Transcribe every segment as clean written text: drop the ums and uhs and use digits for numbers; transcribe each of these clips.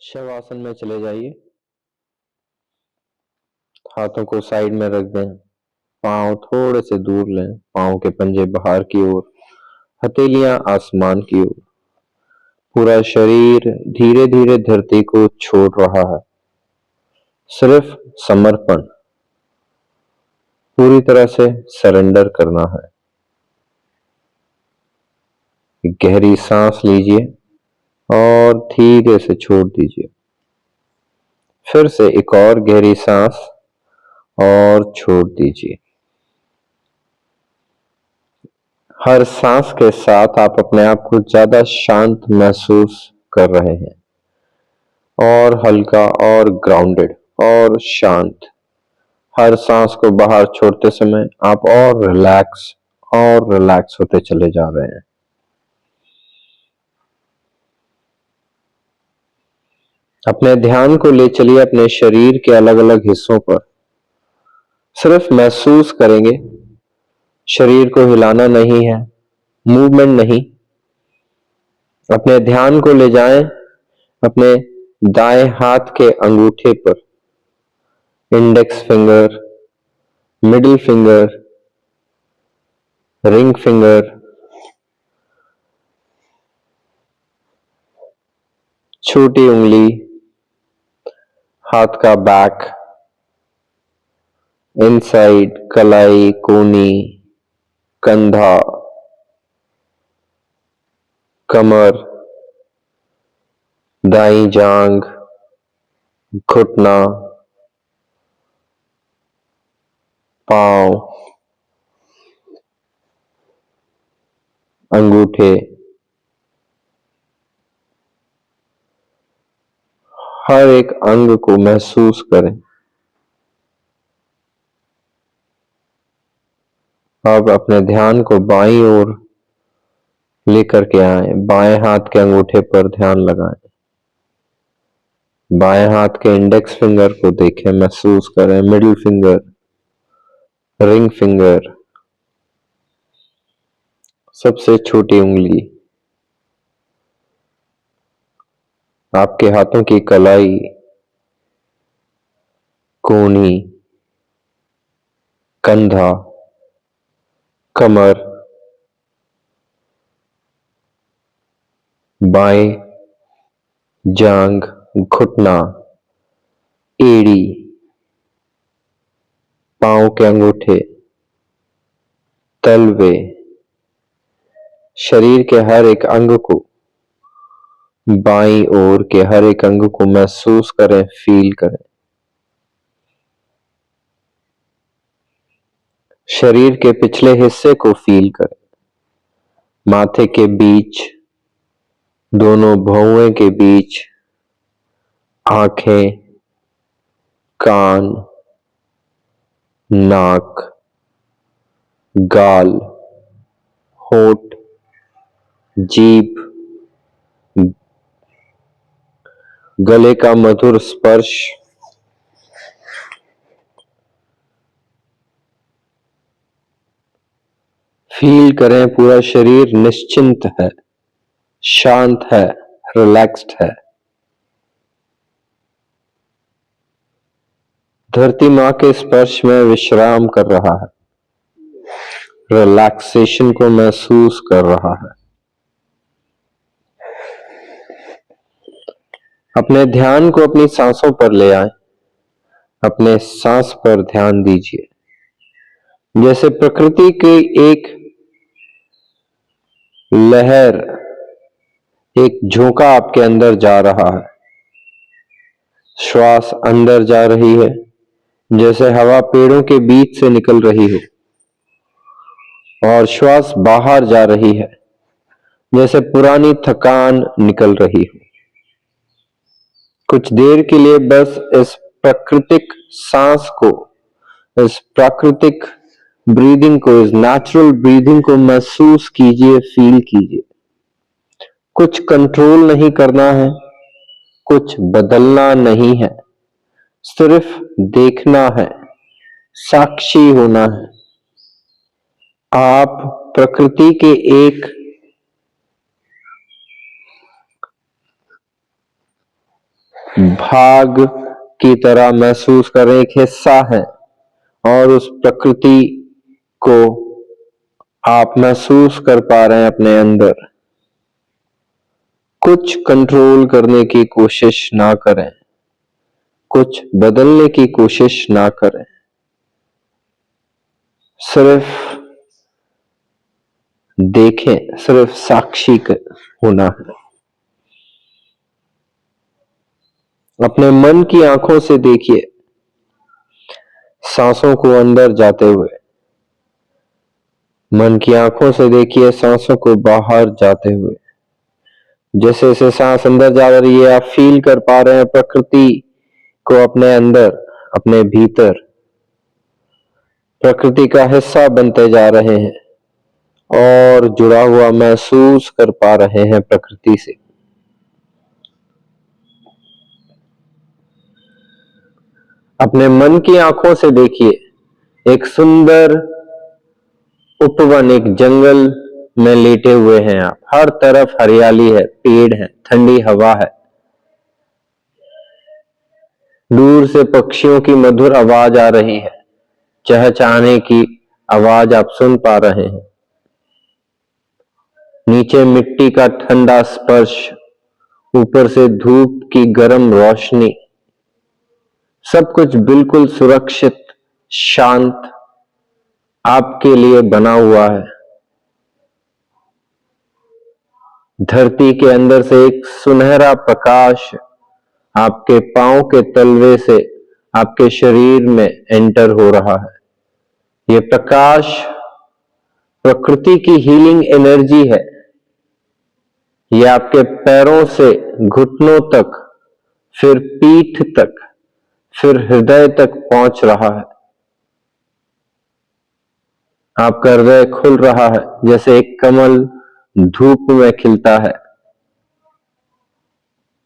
शवासन में चले जाइए। हाथों को साइड में रख दें, पांव थोड़े से दूर लें, पांव के पंजे बाहर की ओर, हथेलियां आसमान की ओर। पूरा शरीर धीरे धीरे धरती को छोड़ रहा है। सिर्फ समर्पण, पूरी तरह से सरेंडर करना है। गहरी सांस लीजिए और धीरे से छोड़ दीजिए। फिर से एक और गहरी सांस और छोड़ दीजिए। हर सांस के साथ आप अपने आप को ज्यादा शांत महसूस कर रहे हैं, और हल्का और ग्राउंडेड और शांत। हर सांस को बाहर छोड़ते समय आप और रिलैक्स होते चले जा रहे हैं। अपने ध्यान को ले चलिए अपने शरीर के अलग अलग हिस्सों पर। सिर्फ महसूस करेंगे, शरीर को हिलाना नहीं है, मूवमेंट नहीं। अपने ध्यान को ले जाएं अपने दाएं हाथ के अंगूठे पर, index finger, middle finger, ring finger, छोटी उंगली, हाथ का बैक, इनसाइड, कलाई, कोहनी, कंधा, कमर, दाईं जांग, घुटना, पांव, अंगूठे। हर एक अंग को महसूस करें। अब अपने ध्यान को बाईं ओर लेकर के आए। बाएं हाथ के अंगूठे पर ध्यान लगाएं। बाएं हाथ के इंडेक्स फिंगर को देखें, महसूस करें। मिडिल फिंगर, रिंग फिंगर, सबसे छोटी उंगली, आपके हाथों की कलाई, कोहनी, कंधा, कमर, बाएं जांग, घुटना, एड़ी, पांव के अंगूठे, तलवे। शरीर के हर एक अंग को, बाईं ओर के हर एक अंग को महसूस करें, फील करें। शरीर के पिछले हिस्से को फील करें। माथे के बीच, दोनों भौहों के बीच, आंखें, कान, नाक, गाल, होठ, जीभ, गले का मधुर स्पर्श। फील करें पूरा शरीर निश्चिंत है, शांत है, रिलैक्स्ड है। धरती मां के स्पर्श में विश्राम कर रहा है, रिलैक्सेशन को महसूस कर रहा है। अपने ध्यान को अपनी सांसों पर ले आए। अपने सांस पर ध्यान दीजिए, जैसे प्रकृति की एक लहर, एक झोंका आपके अंदर जा रहा है। श्वास अंदर जा रही है, जैसे हवा पेड़ों के बीच से निकल रही हो, और श्वास बाहर जा रही है, जैसे पुरानी थकान निकल रही हो। कुछ देर के लिए बस इस प्राकृतिक सांस को, इस प्राकृतिक ब्रीदिंग को, इस नेचुरल ब्रीदिंग को महसूस कीजिए, फील कीजिए। कुछ कंट्रोल नहीं करना है, कुछ बदलना नहीं है, सिर्फ देखना है, साक्षी होना है। आप प्रकृति के एक भाग की तरह महसूस करें, एक हिस्सा है, और उस प्रकृति को आप महसूस कर पा रहे हैं अपने अंदर। कुछ कंट्रोल करने की कोशिश ना करें, कुछ बदलने की कोशिश ना करें, सिर्फ देखें, सिर्फ साक्षी होना है। अपने मन की आंखों से देखिए सांसों को अंदर जाते हुए, मन की आंखों से देखिए सांसों को बाहर जाते हुए। जैसे जैसे सांस अंदर जा रही है, आप फील कर पा रहे हैं प्रकृति को अपने अंदर, अपने भीतर, प्रकृति का हिस्सा बनते जा रहे हैं और जुड़ा हुआ महसूस कर पा रहे हैं प्रकृति से। अपने मन की आंखों से देखिए एक सुंदर उपवन, एक जंगल में लेटे हुए हैं आप। हर तरफ हरियाली है, पेड़ है, ठंडी हवा है, दूर से पक्षियों की मधुर आवाज आ रही है, चहचहाने की आवाज आप सुन पा रहे हैं। नीचे मिट्टी का ठंडा स्पर्श, ऊपर से धूप की गर्म रोशनी, सब कुछ बिल्कुल सुरक्षित, शांत आपके लिए बना हुआ है। धरती के अंदर से एक सुनहरा प्रकाश आपके पांव के तलवे से आपके शरीर में एंटर हो रहा है। यह प्रकाश प्रकृति की हीलिंग एनर्जी है। यह आपके पैरों से घुटनों तक, फिर पीठ तक, फिर हृदय तक पहुंच रहा है। आपका हृदय खुल रहा है जैसे एक कमल धूप में खिलता है।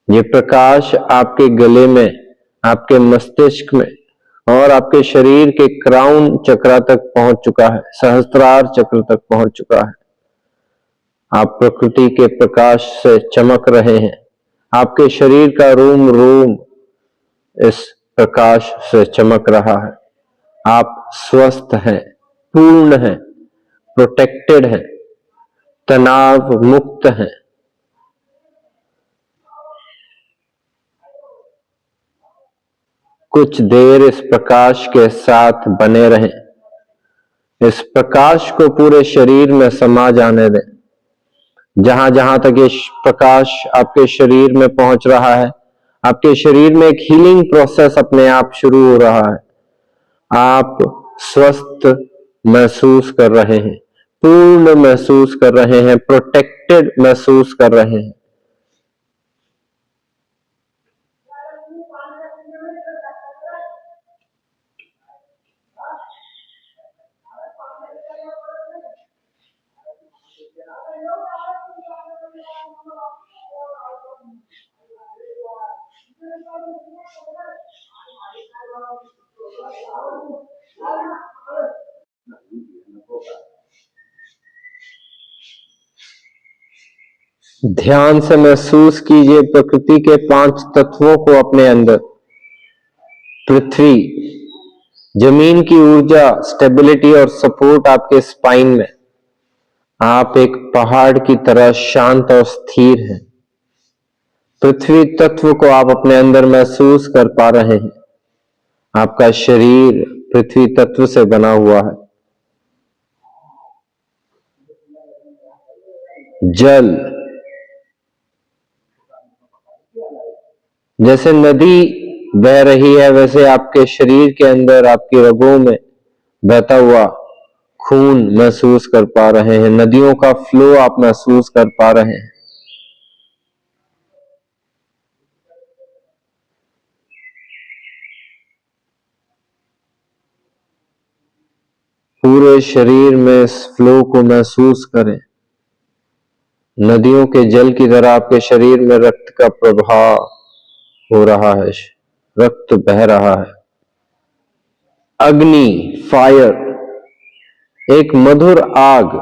ये प्रकाश आपके गले में, आपके मस्तिष्क में और आपके शरीर के क्राउन चक्र तक पहुंच चुका है, सहस्त्रार चक्र तक पहुंच चुका है। आप प्रकृति के प्रकाश से चमक रहे हैं। आपके शरीर का रोम रोम इस प्रकाश से चमक रहा है। आप स्वस्थ हैं, पूर्ण हैं, प्रोटेक्टेड हैं, तनाव मुक्त हैं। कुछ देर इस प्रकाश के साथ बने रहें। इस प्रकाश को पूरे शरीर में समा जाने दें। जहां जहां तक ये प्रकाश आपके शरीर में पहुंच रहा है, आपके शरीर में एक हीलिंग प्रोसेस अपने आप शुरू हो रहा है। आप स्वस्थ महसूस कर रहे हैं, पूर्ण महसूस कर रहे हैं, प्रोटेक्टेड महसूस कर रहे हैं। ध्यान से महसूस कीजिए प्रकृति के 5 तत्वों को अपने अंदर। पृथ्वी, जमीन की ऊर्जा, स्टेबिलिटी और सपोर्ट आपके स्पाइन में। आप एक पहाड़ की तरह शांत और स्थिर हैं। पृथ्वी तत्व को आप अपने अंदर महसूस कर पा रहे हैं। आपका शरीर पृथ्वी तत्व से बना हुआ है। जल, जैसे नदी बह रही है वैसे आपके शरीर के अंदर, आपकी रगों में बहता हुआ खून महसूस कर पा रहे हैं। नदियों का फ्लो आप महसूस कर पा रहे हैं। पूरे शरीर में इस फ्लो को महसूस करें। नदियों के जल की तरह आपके शरीर में रक्त का प्रवाह हो रहा है, रक्त बह रहा है। अग्नि, फायर, एक मधुर आग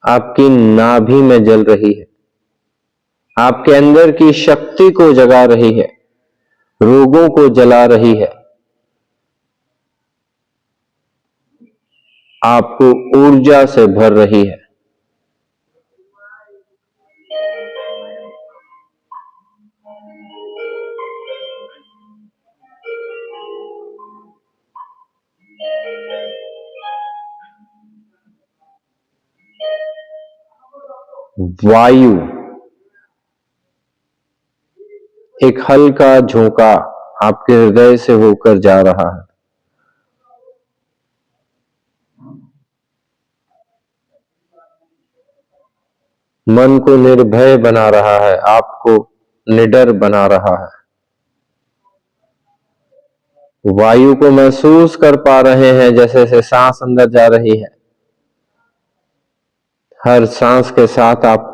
आपकी नाभि में जल रही है, आपके अंदर की शक्ति को जगा रही है। रोगों को जला रही है, आपको ऊर्जा से भर रही है। वायु एक हल्का झोंका आपके हृदय से होकर जा रहा है। मन को निर्भय बना रहा है, आपको निडर बना रहा है। वायु को महसूस कर पा रहे हैं, जैसे जैसे सांस अंदर जा रही है, हर सांस के साथ आप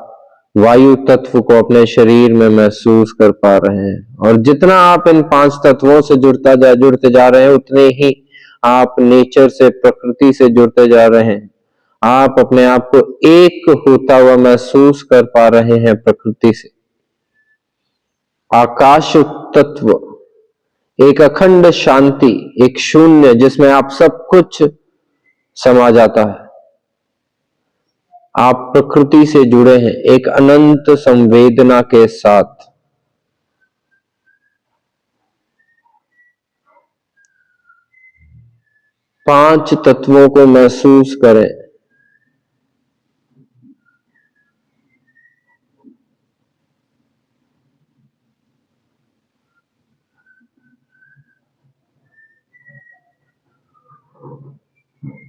वायु तत्व को अपने शरीर में महसूस कर पा रहे हैं। और जितना आप इन 5 तत्वों से जुड़ते जा रहे हैं, उतने ही आप नेचर से, प्रकृति से जुड़ते जा रहे हैं। आप अपने आप को एक होता हुआ महसूस कर पा रहे हैं प्रकृति से। आकाश तत्व एक अखंड शांति, एक शून्य जिसमें आप सब कुछ समा जाता है। आप प्रकृति से जुड़े हैं एक अनंत संवेदना के साथ। पांच तत्वों को महसूस करें।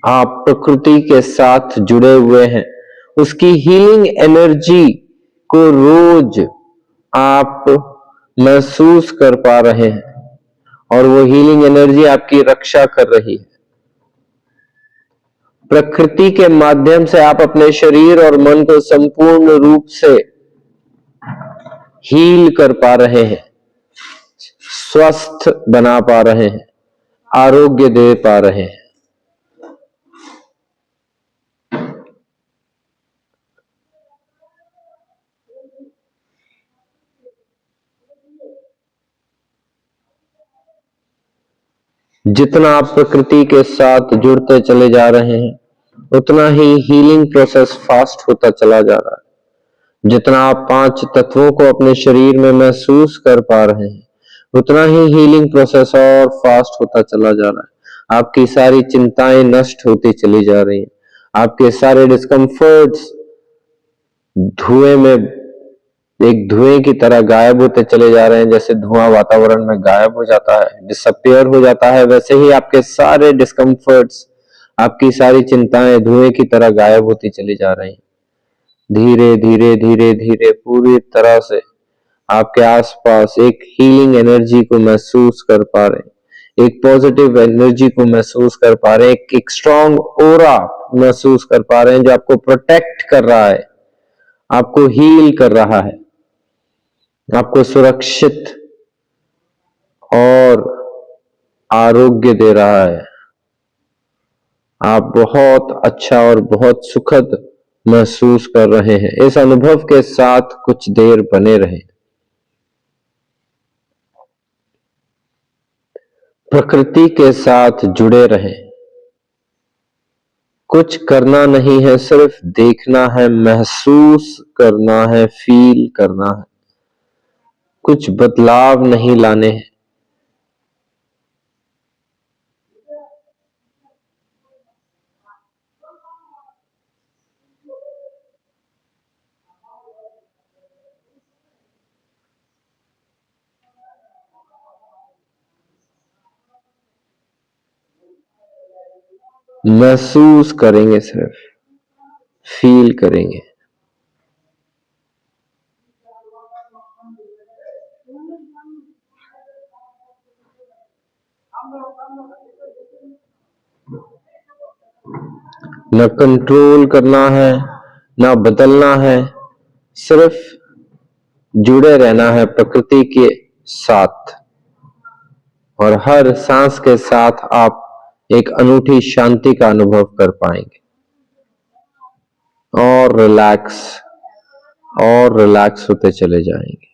आप प्रकृति के साथ जुड़े हुए हैं, उसकी हीलिंग एनर्जी को रोज आप महसूस कर पा रहे हैं और वो हीलिंग एनर्जी आपकी रक्षा कर रही है। प्रकृति के माध्यम से आप अपने शरीर और मन को संपूर्ण रूप से हील कर पा रहे हैं, स्वस्थ बना पा रहे हैं, आरोग्य दे पा रहे हैं। जितना आप प्रकृति के साथ जुड़ते चले जा रहे हैं, उतना ही हीलिंग प्रोसेस फास्ट होता चला जा रहा है। जितना आप 5 तत्वों को अपने शरीर में महसूस कर पा रहे हैं, उतना ही हीलिंग प्रोसेस और फास्ट होता चला जा रहा है। आपकी सारी चिंताएं नष्ट होती चली जा रही हैं, आपके सारे डिस्कम्फर्ट्स धुएं में, एक धुएं की तरह गायब होते चले जा रहे हैं। जैसे धुआं वातावरण में गायब हो जाता है, डिसअपियर हो जाता है, वैसे ही आपके सारे डिस्कम्फर्ट्स, आपकी सारी चिंताएं धुएं की तरह गायब होती चली जा रही हैं। धीरे धीरे धीरे धीरे पूरी तरह से आपके आसपास एक हीलिंग एनर्जी को महसूस कर पा रहे हैं, एक पॉजिटिव एनर्जी को महसूस कर पा रहे हैं, एक स्ट्रॉन्ग ऑरा महसूस कर पा रहे हैं जो आपको प्रोटेक्ट कर रहा है, आपको हील कर रहा है, आपको सुरक्षित और आरोग्य दे रहा है। आप बहुत अच्छा और बहुत सुखद महसूस कर रहे हैं। इस अनुभव के साथ कुछ देर बने रहें। प्रकृति के साथ जुड़े रहें। कुछ करना नहीं है, सिर्फ देखना है, महसूस करना है, फील करना है। कुछ बदलाव नहीं लाने हैं। महसूस करेंगे, सिर्फ फील करेंगे। न कंट्रोल करना है, न बदलना है, सिर्फ जुड़े रहना है प्रकृति के साथ। और हर सांस के साथ आप एक अनूठी शांति का अनुभव कर पाएंगे। और रिलैक्स होते चले जाएंगे।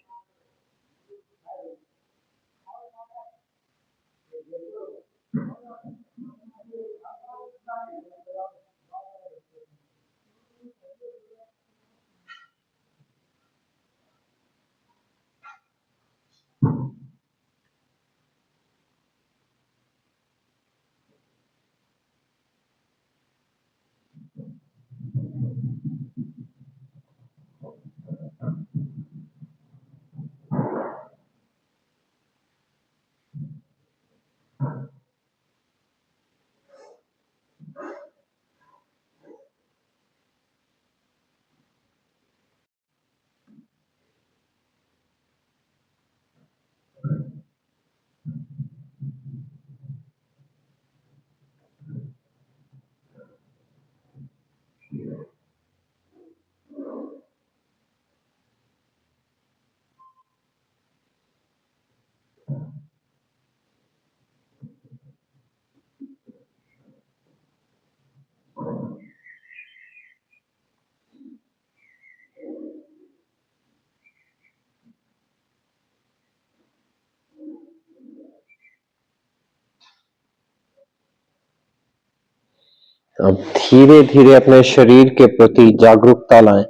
अब धीरे धीरे अपने शरीर के प्रति जागरूकता लाएं।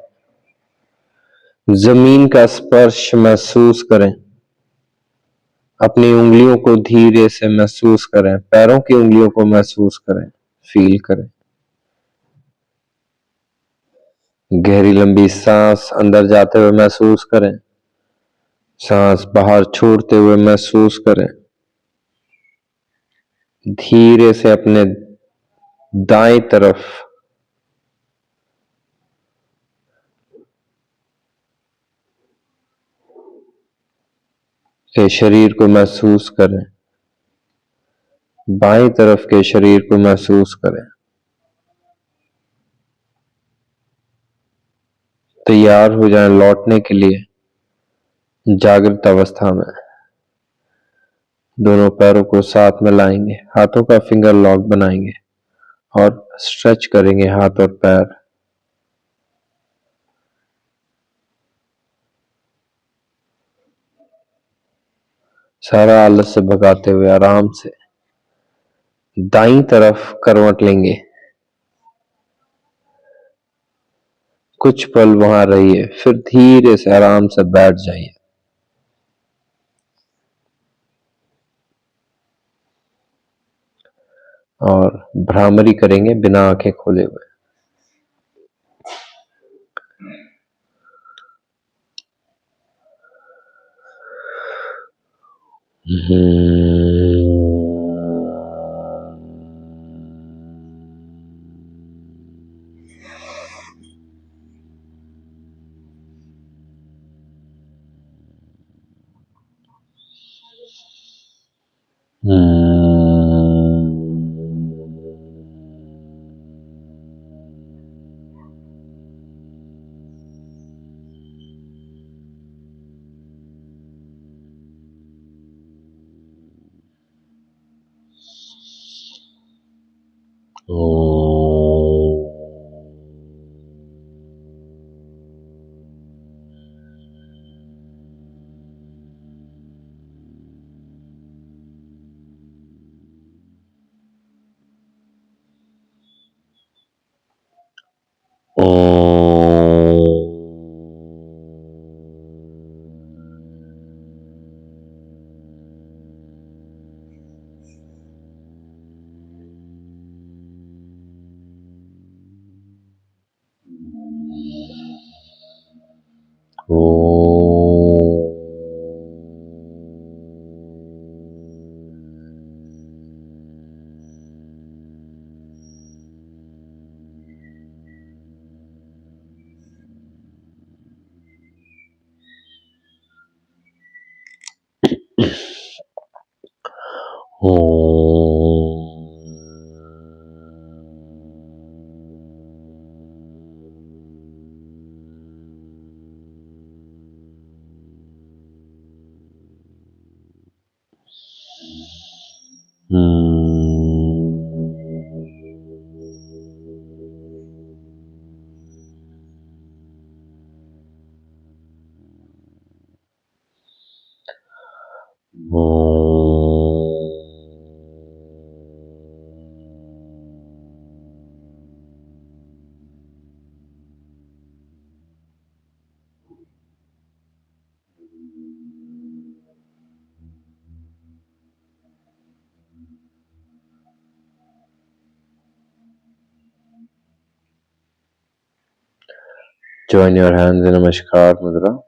जमीन का स्पर्श महसूस करें। अपनी उंगलियों को धीरे से महसूस करें। पैरों की उंगलियों को महसूस करें, फील करें। गहरी लंबी सांस अंदर जाते हुए महसूस करें। सांस बाहर छोड़ते हुए महसूस करें। धीरे से अपने दाएं तरफ के शरीर को महसूस करें। बाएं तरफ के शरीर को महसूस करें। तैयार हो जाएं लौटने के लिए जागृत अवस्था में। दोनों पैरों को साथ में लाएंगे, हाथों का फिंगर लॉक बनाएंगे और स्ट्रेच करेंगे हाथ और पैर। सारा आलस से भगाते हुए आराम से दाईं तरफ करवट लेंगे। कुछ पल वहां रहिए, फिर धीरे से आराम से बैठ जाइए। और भ्रामरी करेंगे बिना आंखें खोले हुए। Join your hands in Namaskar Mudra.